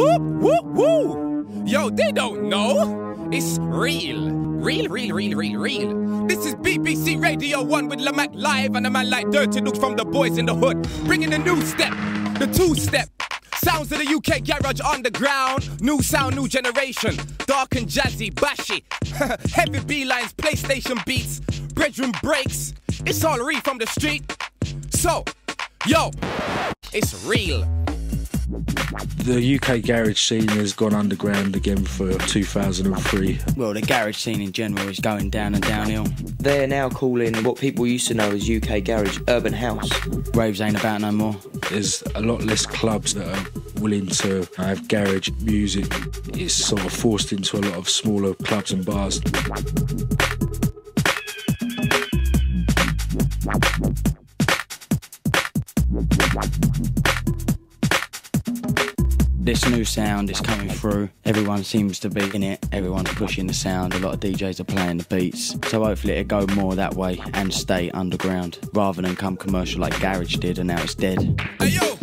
Whoop, whoop, woo. Yo, they don't know. It's real. Real. This is BBC Radio 1 with Lamac Live and a man like Dirty Looks from the boys in the hood. Bringing the new step, the two-step. Sounds of the UK garage underground. New sound, new generation. Dark and jazzy, bashy. Heavy B-lines, PlayStation beats. Bedroom breaks. It's all real from the street. So, yo, it's real. The UK garage scene has gone underground again for 2003. Well, the garage scene in general is going down and downhill. They're now calling what people used to know as UK garage urban house. Raves ain't about no more. There's a lot less clubs that are willing to have garage music. It's sort of forced into a lot of smaller clubs and bars. This new sound is coming through. Everyone seems to be in it. Everyone's pushing the sound. A lot of DJs are playing the beats. So hopefully it'll go more that way and stay underground rather than come commercial like garage did and now it's dead. Hey yo,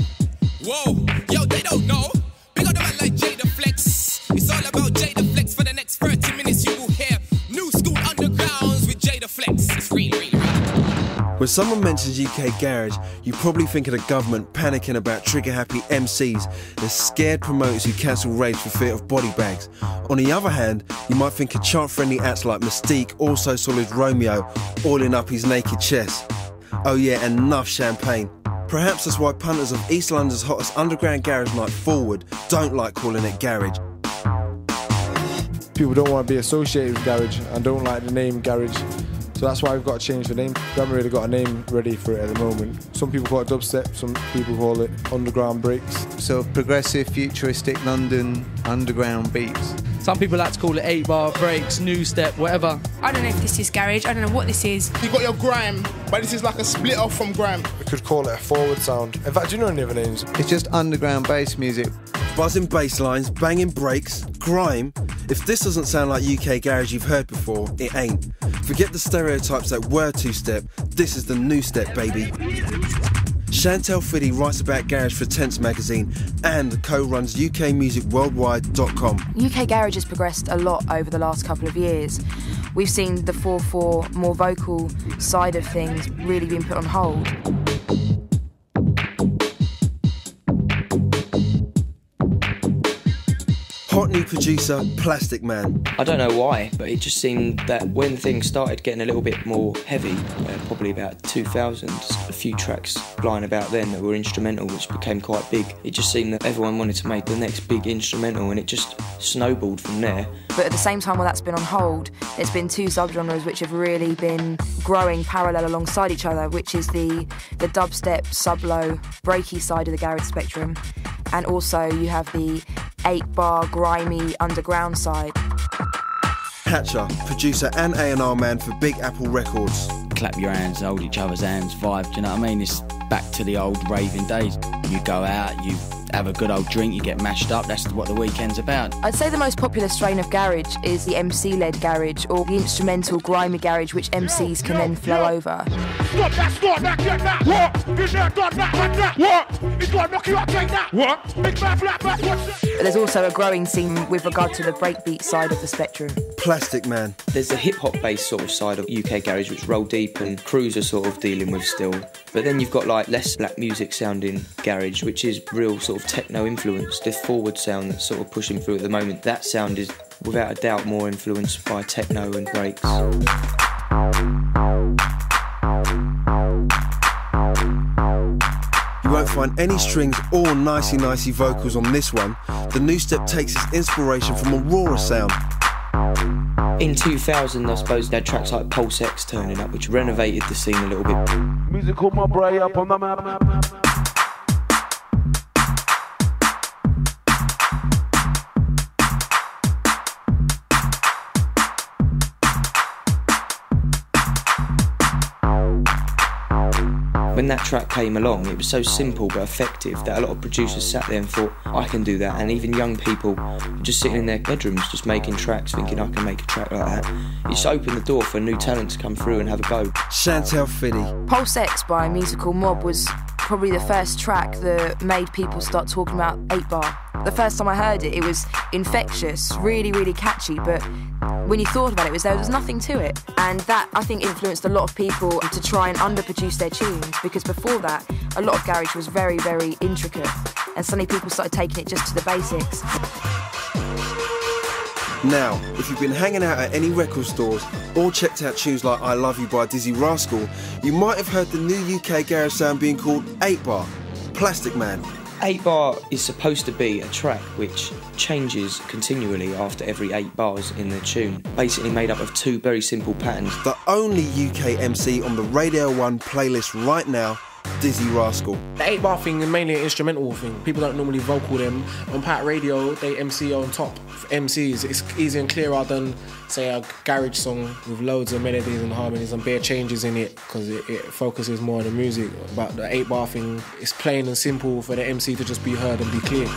whoa, yo, they don't know. Big on the man like Jada Flex. It's all about Jada Flex for the next 30 minutes. You will hear new school undergrounds with Jada Flex. It's real. When someone mentions UK garage, you probably think of the government panicking about trigger-happy MCs and scared promoters who cancel raves for fear of body bags. On the other hand, you might think of chant-friendly acts like Mystique, Also Solid Romeo, oiling up his naked chest. Oh yeah, and enough champagne. Perhaps that's why punters of East London's hottest underground garage night Forward don't like calling it garage. People don't want to be associated with garage and don't like the name garage. So that's why we've got to change the name. We haven't really got a name ready for it at the moment. Some people call it dubstep, some people call it underground breaks. So progressive, futuristic London underground beats. Some people like to call it 8-bar, breaks, new step, whatever. I don't know if this is garage, I don't know what this is. You got your grime, but this is like a split off from grime. We could call it a forward sound. In fact, do you know any other names? It's just underground bass music. Buzzing bass lines, banging breaks, grime. If this doesn't sound like UK garage you've heard before, it ain't. Forget the stereotypes that were two-step. This is the new step, baby. Chantel Fiddy writes about garage for Tense magazine and co-runs ukmusicworldwide.com. UK garage has progressed a lot over the last couple of years. We've seen the 4/4 more vocal side of things really being put on hold. Hot new producer, Plastic Man. I don't know why, but it just seemed that when things started getting a little bit more heavy, probably about 2000, a few tracks flying about then that were instrumental, which became quite big. It just seemed that everyone wanted to make the next big instrumental, and it just snowballed from there. But at the same time while that's been on hold, there's been two subgenres which have really been growing parallel alongside each other, which is the dubstep, sub-low, breaky side of the garage spectrum, and also you have the 8-bar, grimy, underground side. Hatcha, producer and A&R man for Big Apple Records. Clap your hands, hold each other's hands, vibe, do you know what I mean? It's back to the old raving days. You go out, you have a good old drink, you get mashed up, that's what the weekend's about. I'd say the most popular strain of garage is the MC-led garage, or the instrumental, grimy garage, which MCs can then flow over. Stop that, get that, what? Is that, done that, run that, what? He's gonna knock you out, take that, what? Big man, flat back, what's that? But there's also a growing scene with regard to the breakbeat side of the spectrum. Plastic Man. There's the hip-hop based sort of side of UK garage, which Roll Deep and Cruise are sort of dealing with still. But then you've got like less black music sounding garage, which is real sort of techno influence. The Forward sound that's sort of pushing through at the moment, that sound is without a doubt more influenced by techno and breaks. You won't find any strings or nicey vocals on this one. The new step takes its inspiration from a rawer sound. In 2000, I suppose, they had tracks like Pulse X turning up, which renovated the scene a little bit. Music called my brain up on the map. When that track came along, it was so simple but effective that a lot of producers sat there and thought, I can do that. And even young people just sitting in their bedrooms just making tracks, thinking I can make a track like that. It just opened the door for new talent to come through and have a go. Chantel Fiddy. Pulse X by Musical Mob was probably the first track that made people start talking about 8-bar. The first time I heard it, it was infectious, really, really catchy, but when you thought about it, there was nothing to it. And that, I think, influenced a lot of people to try and underproduce their tunes, because before that, a lot of garage was very, very intricate, and suddenly people started taking it just to the basics. Now, if you've been hanging out at any record stores or checked out tunes like I Love You by Dizzy Rascal, you might have heard the new UK garage sound being called 8-bar, Plastic Man. 8-bar is supposed to be a track which changes continually after every 8 bars in the tune, basically made up of 2 very simple patterns. The only UK MC on the Radio 1 playlist right now, Dizzy Rascal. The 8-bar thing is mainly an instrumental thing. People don't normally vocal them. On Pat Radio, they MC on top. For MCs, it's easier and clearer than, say, a garage song with loads of melodies and harmonies and bare changes in it, because it focuses more on the music. But the 8-bar thing is plain and simple for the MC to just be heard and be clear.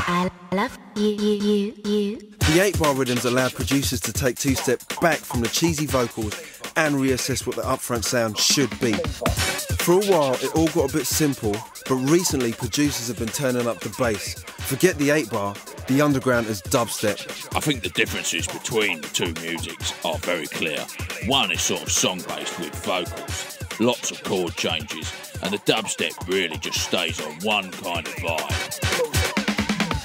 I love you. The 8-bar rhythms allowed producers to take 2 steps back from the cheesy vocals and reassess what the upfront sound should be. For a while, it all got a bit simple, but recently producers have been turning up the bass. Forget the 8-bar, the underground is dubstep. I think the differences between the two musics are very clear. One is sort of song-based with vocals, lots of chord changes, and the dubstep really just stays on one kind of vibe.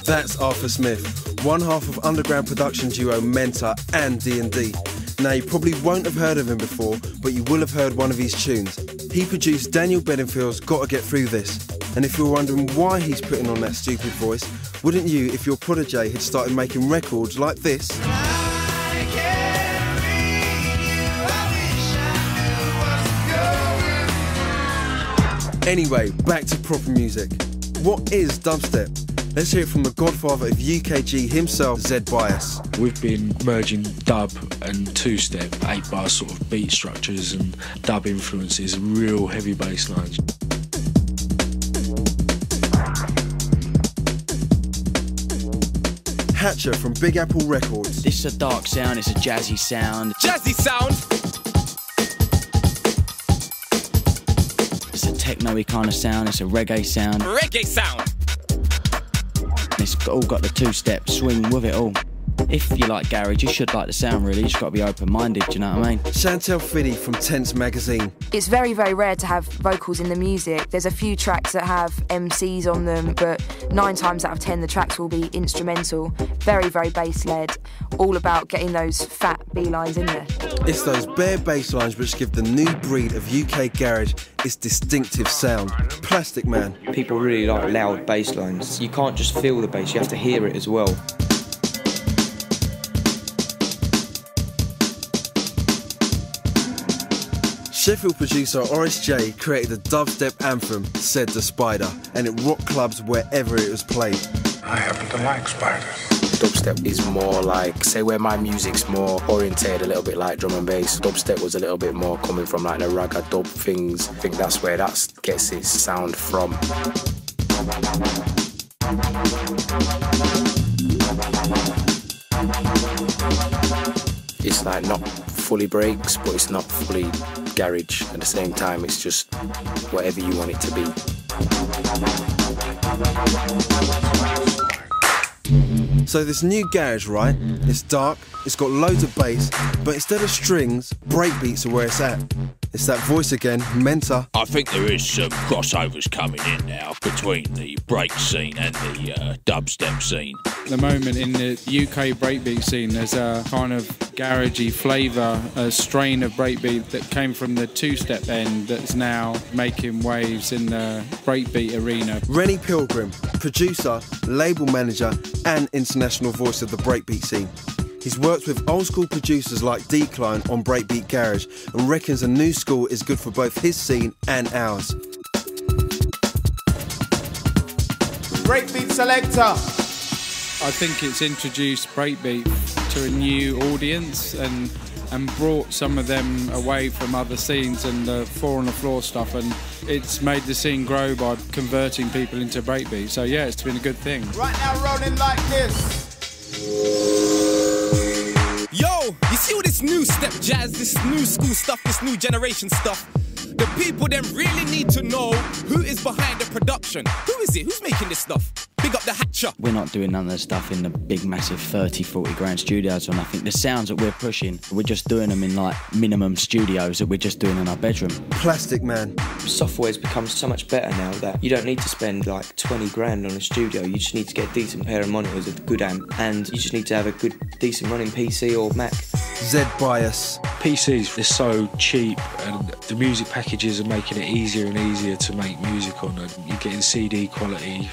That's Arthur Smith, one half of underground production duo Mentor and D&D. Now, you probably won't have heard of him before, but you will have heard one of his tunes. He produced Daniel Bedingfield's Gotta Get Through This. And if you're wondering why he's putting on that stupid voice, wouldn't you if your protege had started making records like this? Anyway, back to proper music. What is dubstep? Let's hear it from the godfather of UKG himself, Zed Bias. We've been merging dub and 2-step, 8-bar sort of beat structures and dub influences, real heavy bass lines. Hatcha from Big Apple Records. This is a dark sound, it's a jazzy sound. Jazzy sound! It's a techno-y kind of sound, it's a reggae sound. Reggae sound! It's all got the 2-step swing with it all. If you like garage, you should like the sound really, you just got to be open-minded, do you know what I mean? Chantel Fiddy from Tense Magazine. It's very, very rare to have vocals in the music. There's a few tracks that have MCs on them, but 9 times out of 10 the tracks will be instrumental, very, very bass-led, all about getting those fat B-lines in there. It's those bare bass lines which give the new breed of UK garage its distinctive sound. Plastic Man. People really like loud bass lines. You can't just feel the bass, you have to hear it as well. Sheffield producer Oris Jay created the dubstep anthem, Said the Spider, and it rocked clubs wherever it was played. I happen to like spiders. Dubstep is more like, say where my music's more orientated a little bit like drum and bass, dubstep was a little bit more coming from like the ragga dub things. I think that's where that gets its sound from. It's like not fully breaks, but it's not fully garage at the same time. It's just whatever you want it to be. So this new garage, right? It's dark, it's got loads of bass, but instead of strings, breakbeats are where it's at. It's that voice again, Mentor. I think there is some crossovers coming in now between the break scene and the dubstep scene. At the moment in the UK breakbeat scene, there's a kind of garagey flavour, a strain of breakbeat that came from the 2-step end that's now making waves in the breakbeat arena. Rennie Pilgrim, producer, label manager and international voice of the breakbeat scene. He's worked with old school producers like Decline on breakbeat garage and reckons a new school is good for both his scene and ours. Breakbeat selector. I think it's introduced breakbeat to a new audience and brought some of them away from other scenes and the 4 on the floor stuff, and it's made the scene grow by converting people into breakbeat. So yeah, it's been a good thing. Right now rolling like this. Yo, you see all this new step jazz, this new school stuff, this new generation stuff. The people then really need to know who is behind the production. Who is it? Who's making this stuff? Big up the Hatcha. We're not doing none of the stuff in the big, massive 30, 40 grand studios or nothing. The sounds that we're pushing, we're just doing them in like minimum studios that we're just doing in our bedroom. Plastic Man. Software's become so much better now that you don't need to spend like 20 grand on a studio. You just need to get a decent pair of monitors, a good amp, and you just need to have a good, decent running PC or Mac. Zed Bias. PCs are so cheap, and the music packages are making it easier and easier to make music on. And you're getting CD quality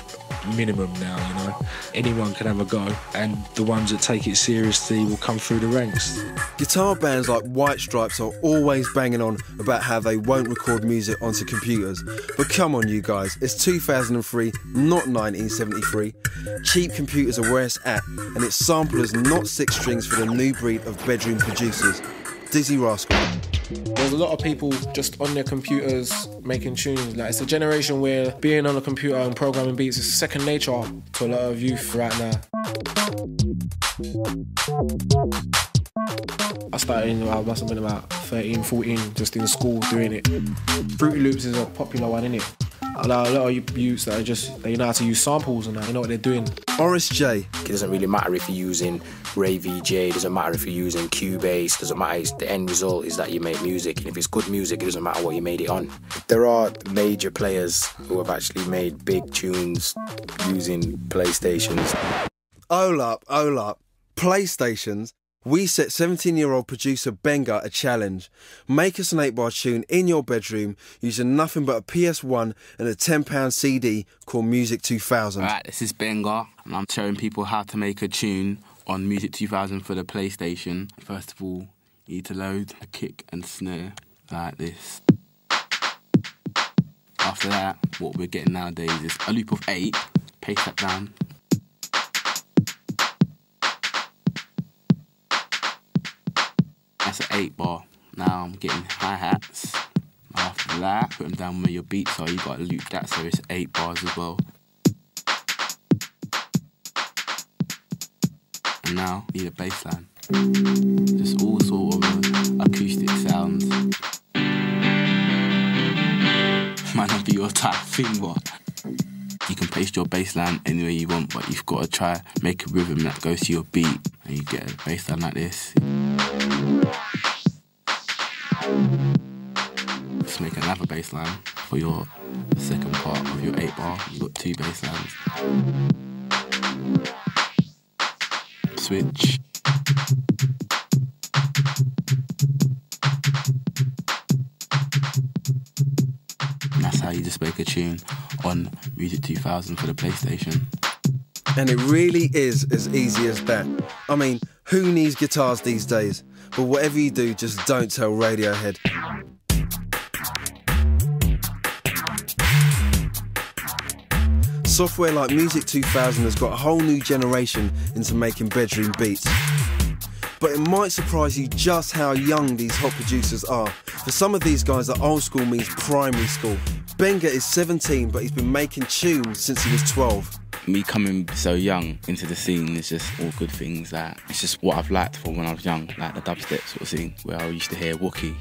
minimum now, you know. Anyone can have a go, and the ones that take it seriously will come through the ranks. Guitar bands like White Stripes are always banging on about how they won't record music onto computers. But come on, you guys, it's 2003, not 1973. Cheap computers are where it's at, and it's samplers, not 6 strings, for the new breed of bedroom producers. Dizzy Rascal. There's a lot of people just on their computers making tunes. Like, it's a generation where being on a computer and programming beats is second nature to a lot of youth right now. I started I must have been about 13, 14, just in school doing it. Fruity Loops is a popular one, innit? A lot of youths that are just, they know how to use samples and that, they know what they're doing. Oris Jay. It doesn't really matter if you're using Ray VJ, it doesn't matter if you're using Cubase, it doesn't matter, the end result is that you make music, and if it's good music, it doesn't matter what you made it on. There are major players who have actually made big tunes using PlayStations. Hold up. PlayStations? We set 17-year-old producer Benga a challenge. Make us an 8-bar tune in your bedroom using nothing but a PS1 and a £10 CD called Music 2000. Alright, this is Benga, and I'm showing people how to make a tune on Music 2000 for the PlayStation. First of all, you need to load a kick and snare like this. After that, what we're getting nowadays is a loop of 8, paste that down. That's an 8-bar. Now I'm getting hi-hats. After that, put them down where your beats are. You got to loop that so it's 8 bars as well. And now, need a bass line. Just all sort of acoustic sounds. Might not be your type of thing, but you can paste your bass line anywhere you want, but you've got to try make a rhythm that goes to your beat, and you get a bass line like this. Just make another bass line for your second part of your 8-bar. You've got 2 bass lines. Switch. And that's how you just make a tune on Music 2000 for the PlayStation. And it really is as easy as that. I mean, who needs guitars these days? But whatever you do, just don't tell Radiohead. Software like Music 2000 has got a whole new generation into making bedroom beats. But it might surprise you just how young these hot producers are. For some of these guys, the old school means primary school. Benga is 17, but he's been making tunes since he was 12. Me coming so young into the scene is just all good things. That it's just what I've liked from when I was young, like the dubstep sort of scene, where I used to hear Wookie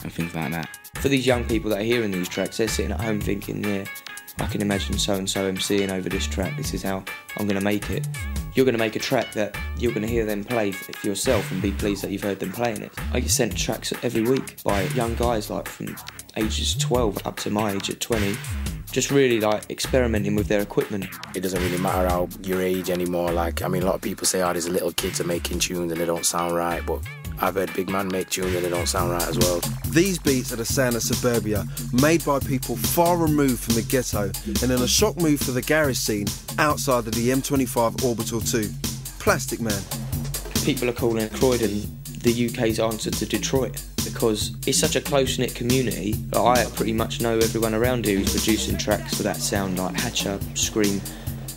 and things like that. For these young people that are hearing these tracks, they're sitting at home thinking, yeah, I can imagine so-and-so MCing over this track, this is how I'm going to make it. You're going to make a track that you're going to hear them play for yourself and be pleased that you've heard them playing it. I get sent tracks every week by young guys like from ages 12 up to my age at 20, just really like experimenting with their equipment. It doesn't really matter how your age anymore. Like, I mean, a lot of people say, oh, there's little kids are making tunes and they don't sound right, but I've heard big man make tunes and they don't sound right as well. These beats are the sound of suburbia, made by people far removed from the ghetto, and in a shock move for the garage scene outside of the M25 Orbital 2. Plastic Man. People are calling Croydon the UK's answer to Detroit, because it's such a close-knit community that I pretty much know everyone around here who's producing tracks for that sound, like Hatcha, Scream,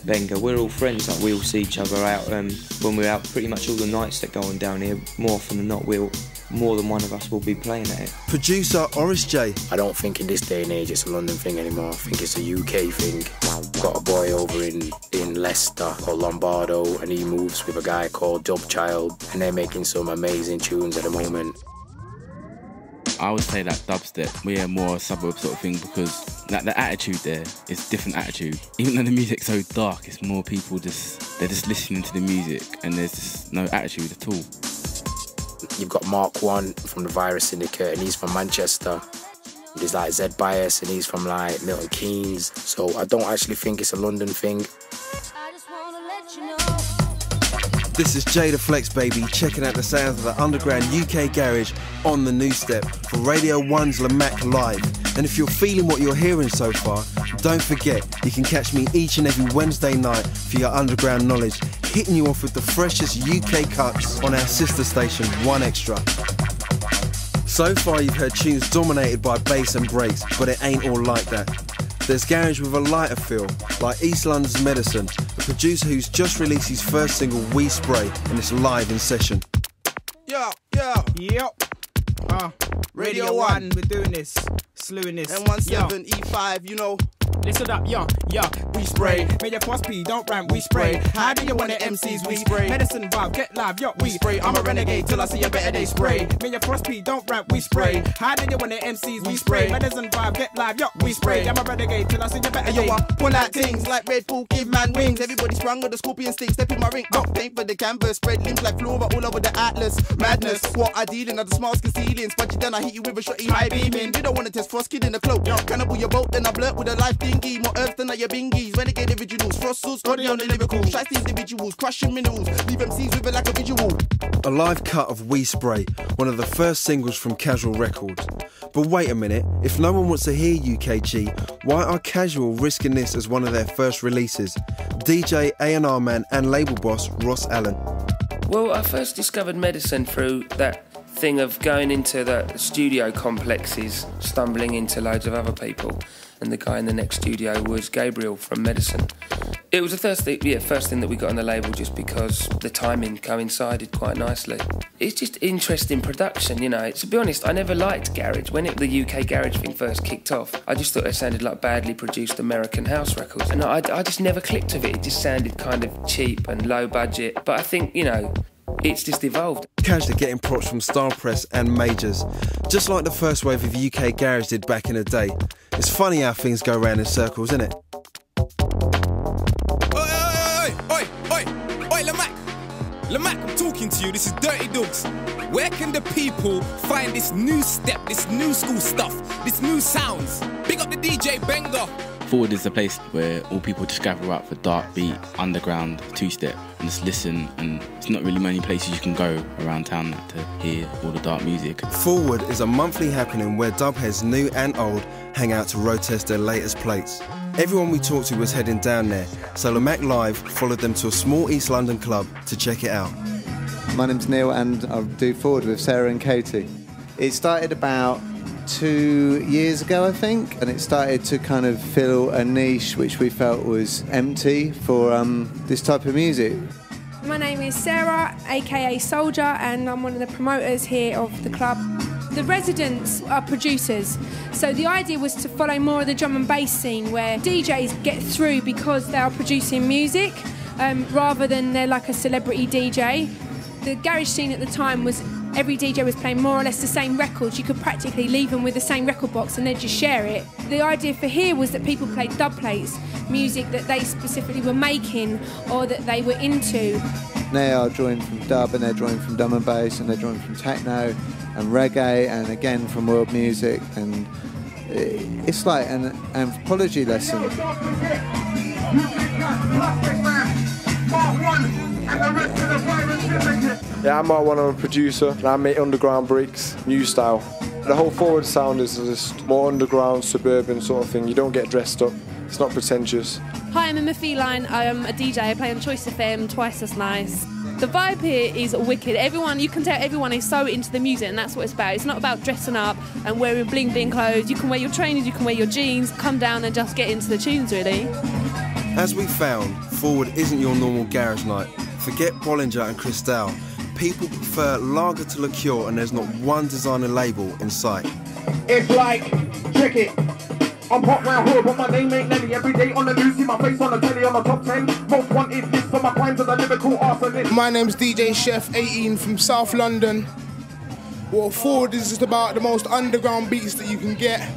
Benga. We're all friends, like we all see each other out when we're out pretty much all the nights that go on down here. More often than not, we'll more than one of us will be playing at it. Producer Oris Jay. I don't think in this day and age it's a London thing anymore. I think it's a UK thing. Got a boy over in Leicester called Lombardo, and he moves with a guy called Dubchild, and they're making some amazing tunes at the moment. I would say that dubstep, we're more a suburb sort of thing, because the attitude there is a different attitude. Even though the music's so dark, it's more people they're just listening to the music and there's just no attitude at all. You've got Mark 1 from the Virus Syndicate, and he's from Manchester. There's like Zed Bias, and he's from like Milton Keynes. So I don't actually think it's a London thing. This is Jay the Flex, baby, checking out the sounds of the underground UK garage on the New Step for Radio 1's Lamac Live. And if you're feeling what you're hearing so far, don't forget you can catch me each and every Wednesday night for your underground knowledge, hitting you off with the freshest UK cuts on our sister station, 1Extra. So far you've heard tunes dominated by bass and breaks, but it ain't all like that. There's garage with a lighter feel, like East London's Medicine, a producer who's just released his first single, We Spray, and it's live in session. Yo. Radio 1, we're doing this, slewing this. N17, E5, you know. Listen up, yo, we spray. Major Force P, don't ramp, we spray. How do you want the MCs, we spray. Medicine vibe, get live, yo, we spray. I'm a renegade till I see a better day, spray. Major Force P, don't ramp, we spray. How do you want the MCs, we spray. Medicine vibe, get live, yo, we spray. I'm a renegade till I see a better day. Yo, pull out things like Red Bull, give man wings. Everybody sprung with the scorpion stick, step in my ring. Paint for the canvas, spread limbs like flora all over the atlas. Madness, what I deal in are the smarts concealing. Spudgy, then I hit you with a shotty high beaming. You don't want to test Frost Kid in the cloak. Cannibal your boat, then I blurt with a life thingy. More earth than your bingies. Renegade individuals, frost sauce, Scotty on the lyrical. Shiesty individuals, crushing minerals. Leave MCs with it like a visual. A live cut of We Spray, one of the first singles from Casual Records. But wait a minute, if no one wants to hear UKG, why are Casual risking this as one of their first releases? DJ, A&R man and label boss Ross Allen. Well, I first discovered Medicine through that thing of going into the studio complexes, stumbling into loads of other people, and the guy in the next studio was Gabriel from Medicine. It was the first thing that we got on the label, just because the timing coincided quite nicely. It's just interesting production, you know. To be honest, I never liked garage. When the UK garage thing first kicked off, I just thought it sounded like badly produced American house records, and I just never clicked with it. It just sounded kind of cheap and low budget, but I think, you know, it's just evolved. Cash are getting props from Star Press and majors, just like the first wave of UK garage did back in the day. It's funny how things go round in circles, isn't it? Oi, Lamac, I'm talking to you. This is Dirty Dougz. Where can the people find this new step, this new school stuff, this new sounds? Big up the DJ Benga. Forward is the place where all people just gather up for dark beat, underground, two-step, and just listen, and it's not really many places you can go around town to hear all the dark music. Forward is a monthly happening where dubheads new and old hang out to road test their latest plates. Everyone we talked to was heading down there, so Lamac Live followed them to a small East London club to check it out. My name's Neil and I do Forward with Sarah and Katie. It started about 2 years ago, I think, and it started to kind of fill a niche which we felt was empty for this type of music. My name is Sarah, aka Soldier, and I'm one of the promoters here of the club. The residents are producers, so the idea was to follow more of the drum and bass scene where DJs get through because they are producing music rather than they're like a celebrity DJ. The garage scene at the time was every DJ was playing more or less the same records. You could practically leave them with the same record box and they'd just share it. The idea for here was that people played dub plates, music that they specifically were making or that they were into. They are drawing from dub and they're drawing from drum and bass and they're drawing from techno and reggae and again from world music, and it's like an anthropology lesson. Yeah, I'm Mark 1, I'm a producer, and I make underground breaks, new style. The whole Forward sound is just more underground, suburban sort of thing. You don't get dressed up, it's not pretentious. Hi, I'm Emma Feline, I'm a DJ, I play on Choice FM, twice as nice. The vibe here is wicked. You can tell everyone is so into the music, and that's what it's about. It's not about dressing up and wearing bling bling clothes. You can wear your trainers, you can wear your jeans, come down and just get into the tunes, really. As we found, Forward isn't your normal garage night. Forget Bollinger and Cristal. people prefer lager to liqueur and there's not one designer label in sight. It's like, check it. I'm hot round hood, but my name ain't Nelly. Every day on the news, see my face on the telly. I'm a top 10. Most wanted list for my crimes as a lyrical arsonist. My name's DJ Chef 18 from South London. Well, Forward is just about the most underground beats that you can get.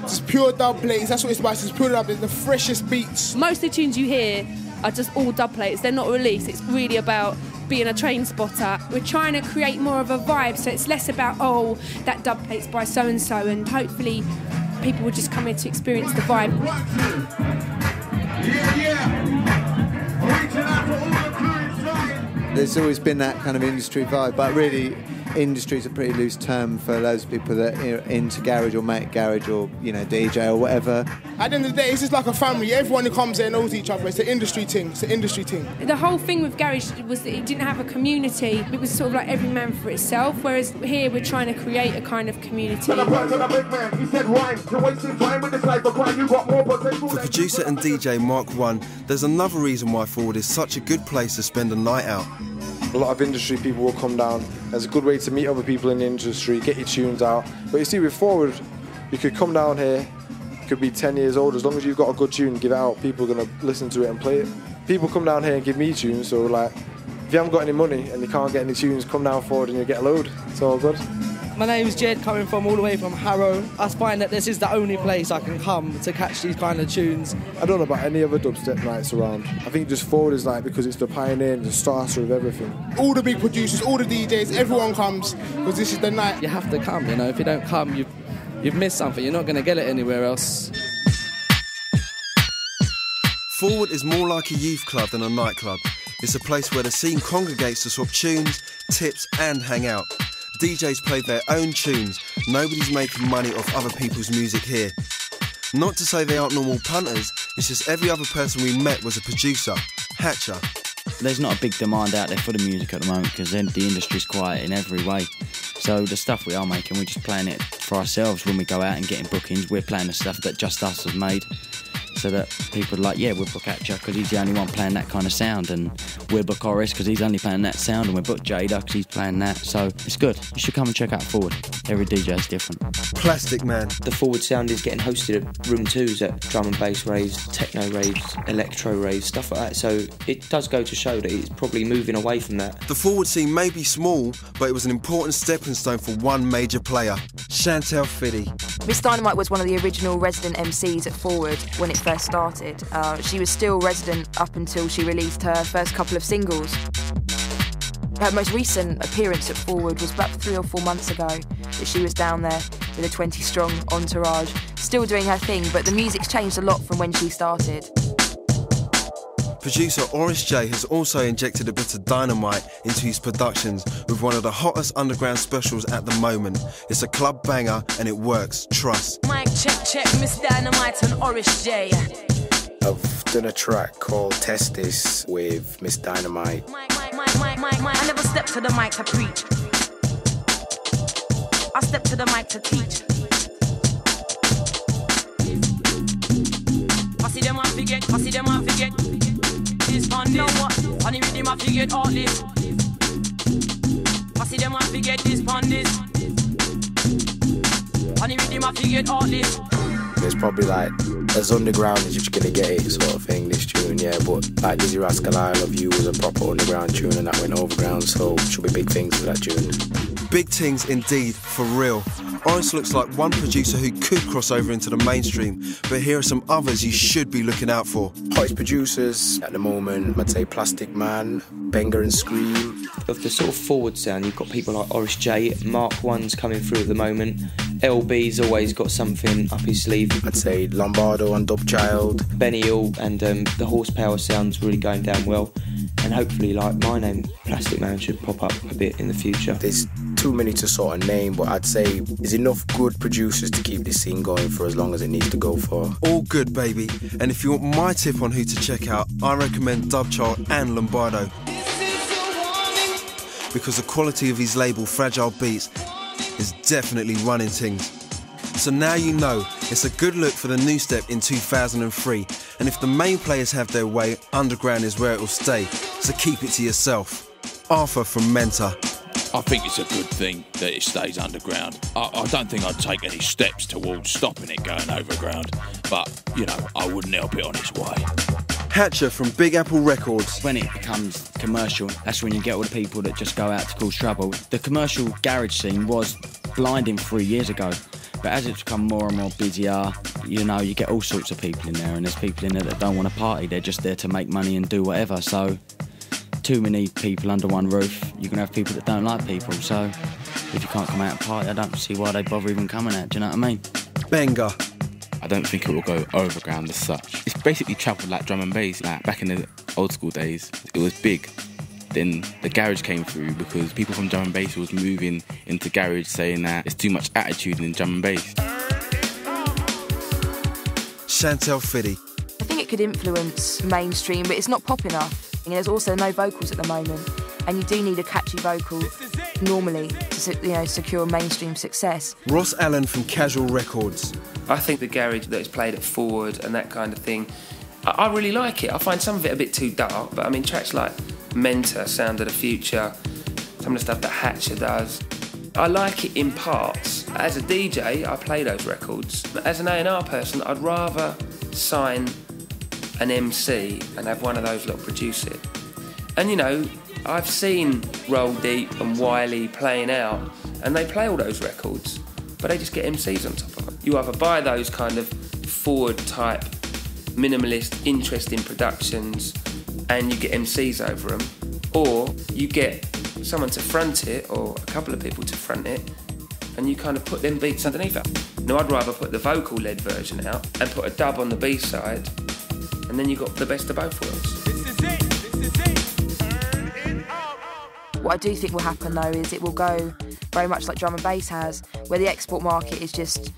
Just pure dub plates, that's what it's about, it's just pure dub, it's the freshest beats. Most of the tunes you hear are just all dub plates, they're not released, it's really about being a train spotter. We're trying to create more of a vibe, so it's less about, oh, that dub plate's by so-and-so, and hopefully people will just come here to experience the vibe. There's always been that kind of industry vibe, but really industry's a pretty loose term for loads of people that are into garage or make garage or, you know, DJ or whatever. At the end of the day, it's just like a family. Everyone who comes there knows each other. It's an industry thing. It's an industry thing. The whole thing with garage was that it didn't have a community. It was sort of like every man for itself, whereas here we're trying to create a kind of community. For producer and DJ Mark 1, there's another reason why Forward is such a good place to spend a night out. A lot of industry people will come down. There's a good way to meet other people in the industry, get your tunes out. But you see, with Forward, you could come down here, you could be 10 years old, as long as you've got a good tune, give it out, people are going to listen to it and play it. People come down here and give me tunes, so like, if you haven't got any money and you can't get any tunes, come down Forward and you'll get a load. It's all good. My name's Jed, coming from all the way from Harrow. I find that this is the only place I can come to catch these kind of tunes. I don't know about any other dubstep nights around. I think just Forward is like, because it's the pioneer and the starter of everything. All the big producers, all the DJs, everyone comes, because this is the night. You have to come, you know, if you don't come, you've missed something. You're not going to get it anywhere else. Forward is more like a youth club than a nightclub. It's a place where the scene congregates to swap tunes, tips and hang out. DJs play their own tunes. Nobody's making money off other people's music here. Not to say they aren't normal punters, it's just every other person we met was a producer. Hatcha. There's not a big demand out there for the music at the moment because the industry's quiet in every way. So the stuff we are making, we're just playing it for ourselves. When we go out and getting bookings, we're playing the stuff that just us have made. So that people are like, yeah, we'll book Hatcha because he's the only one playing that kind of sound, and we'll book Oris because he's only playing that sound, and we'll book Jada because he's playing that. So it's good. You should come and check out Forward. Every DJ is different. Plastic Man. The Forward sound is getting hosted at Room 2s at drum and bass raves, techno raves, electro raves, stuff like that. So it does go to show that it's probably moving away from that. The Forward scene may be small, but it was an important stepping stone for one major player, Chantel Fiddy. Miss Dynamite was one of the original resident MCs at Forward when it first started. She was still resident up until she released her first couple of singles. Her most recent appearance at Forward was about 3 or 4 months ago, that she was down there with a 20-strong entourage, still doing her thing, but the music's changed a lot from when she started. Producer Oris Jay has also injected a bit of dynamite into his productions with one of the hottest underground specials at the moment. It's a club banger and it works, trust. Mic check, Miss Dynamite and Oris Jay. I've done a track called Test This with Miss Dynamite. I never step to the mic to preach. I step to the mic to teach. I see them, I forget. I see them, I forget. This fun, you know what? On the rhythm, I forget all this. I see them, I forget this fun, this. On the rhythm, I forget all this. It's probably like as underground as you're gonna get it, sort of thing, this tune, yeah. But like Dizzy Rascal, I Love You was a proper underground tune and that went overground, so should be big things for that tune. Big things indeed, for real. Oris looks like one producer who could cross over into the mainstream, but here are some others you should be looking out for. Hottest producers at the moment, I'd say Plastic Man, Benga and Scream. Of the sort of Forward sound, you've got people like Oris Jay, Mark 1's coming through at the moment. LB's always got something up his sleeve. I'd say Lombardo and Dubchild. Benny Hill and the Horsepower sound's really going down well. And hopefully, like my name, Plastic Man, should pop up a bit in the future. There's too many to sort of name, but I'd say there's enough good producers to keep this scene going for as long as it needs to go for. All good, baby. And if you want my tip on who to check out, I recommend Dubchild and Lombardo. Because the quality of his label, Fragile Beats, is definitely running things. So now you know, it's a good look for the new step in 2003. And if the main players have their way, underground is where it will stay. So keep it to yourself. Arthur from Mentor. I think it's a good thing that it stays underground. I don't think I'd take any steps towards stopping it going overground, but, you know, I wouldn't help it on its way. Hatcha from Big Apple Records. When it becomes commercial, that's when you get all the people that just go out to cause trouble. The commercial garage scene was blinding 3 years ago, but as it's become more and more busier, you know, you get all sorts of people in there, and there's people in there that don't want to party, they're just there to make money and do whatever, so too many people under one roof, you can have people that don't like people, so if you can't come out and party, I don't see why they bother even coming out, do you know what I mean? Benga. I don't think it will go overground as such. It's basically travelled like drum and bass. Like back in the old school days, it was big. Then the garage came through because people from drum and bass was moving into garage saying that there's too much attitude in drum and bass. Chantel Fiddy. I think it could influence mainstream, but it's not pop enough. And there's also no vocals at the moment, and you do need a catchy vocal normally to, you know, secure mainstream success. Ross Allen from Casual Records. I think the garage that is played at Forward and that kind of thing, I really like it. I find some of it a bit too dark, but I mean tracks like Mentor, Sound of the Future, some of the stuff that Hatcha does, I like it in parts. As a DJ, I play those records. As an A&R person, I'd rather sign an MC and have one of those lot produce it. And you know, I've seen Roll Deep and Wiley playing out, and they play all those records, but they just get MCs on top of them. You either buy those kind of Forward type, minimalist, interesting productions, and you get MCs over them, or you get someone to front it, or a couple of people to front it, and you kind of put them beats underneath it. Now I'd rather put the vocal-led version out and put a dub on the B-side, and then you got the best of both worlds. What I do think will happen though is it will go very much like drum and bass has, where the export market is just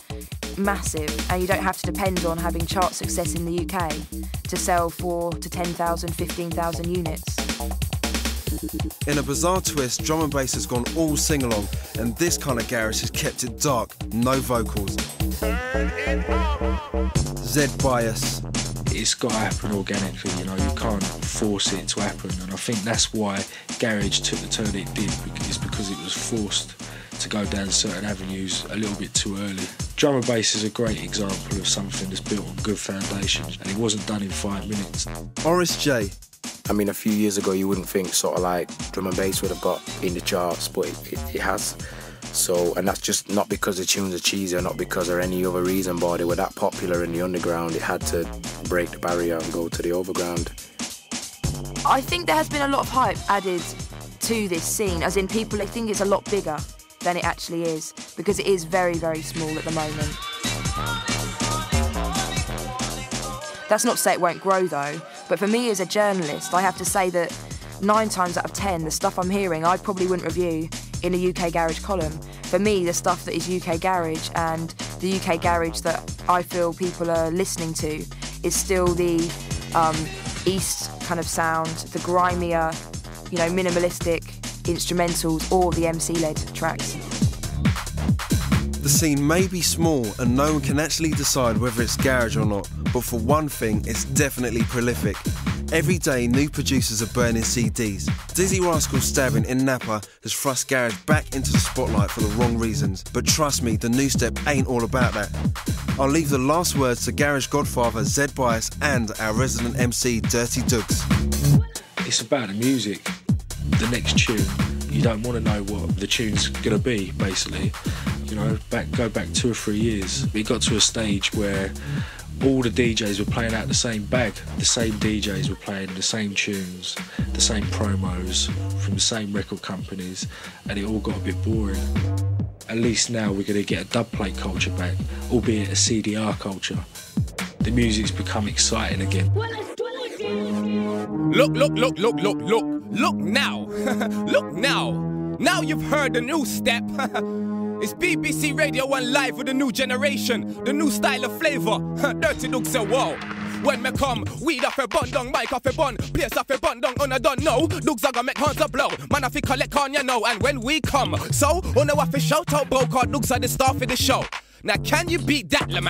massive, and you don't have to depend on having chart success in the UK to sell 4,000 to 10,000, 15,000 units. In a bizarre twist, drum and bass has gone all sing-along, and this kind of garage has kept it dark, no vocals. Zed Bias. It's got to happen organically, you know, you can't force it to happen, and I think that's why garage took the turn it did, is because it was forced to go down certain avenues a little bit too early. Drum and bass is a great example of something that's built on good foundations, and it wasn't done in 5 minutes. Oris Jay. I mean, a few years ago you wouldn't think sort of like drum and bass would have got in the charts, but it has. So, and that's just not because the tunes are cheesy or not because of any other reason, but they were that popular in the underground, it had to break the barrier and go to the overground. I think there has been a lot of hype added to this scene, as in people think it's a lot bigger than it actually is, because it is very, very small at the moment. That's not to say it won't grow though, but for me as a journalist, I have to say that 9 times out of 10, the stuff I'm hearing, I probably wouldn't review in a UK Garage column. For me, the stuff that is UK Garage and the UK Garage that I feel people are listening to is still the East kind of sound, the grimier, you know, minimalistic instrumentals, or the MC-led tracks. The scene may be small and no one can actually decide whether it's garage or not, but for one thing, it's definitely prolific. Every day, new producers are burning CDs. Dizzy Rascal's Stabbing in Napa has thrust garage back into the spotlight for the wrong reasons. But trust me, the new step ain't all about that. I'll leave the last words to garage godfather Zed Bias and our resident MC Dirty Dougz. It's about the music. The next tune, you don't want to know what the tune's going to be, basically. You know, go back 2 or 3 years. We got to a stage where all the DJs were playing out the same bag. The same DJs were playing the same tunes, the same promos from the same record companies, and it all got a bit boring. At least now we're going to get a dub plate culture back, albeit a CDR culture. The music's become exciting again. Look now. Look now. Now you've heard the new step. It's BBC Radio 1 live with a new generation, the new style of flavour. Dirty Dougz say wow. When me come, weed off a bun down, mic off a bun, place off a bun down, and I don't know. Dougz a gonna make hands a blow, man I fi collect on you know. And when we come, so, on a waffle shout out bro, cause Dougz are the star for the show. Now can you beat that, Lamar?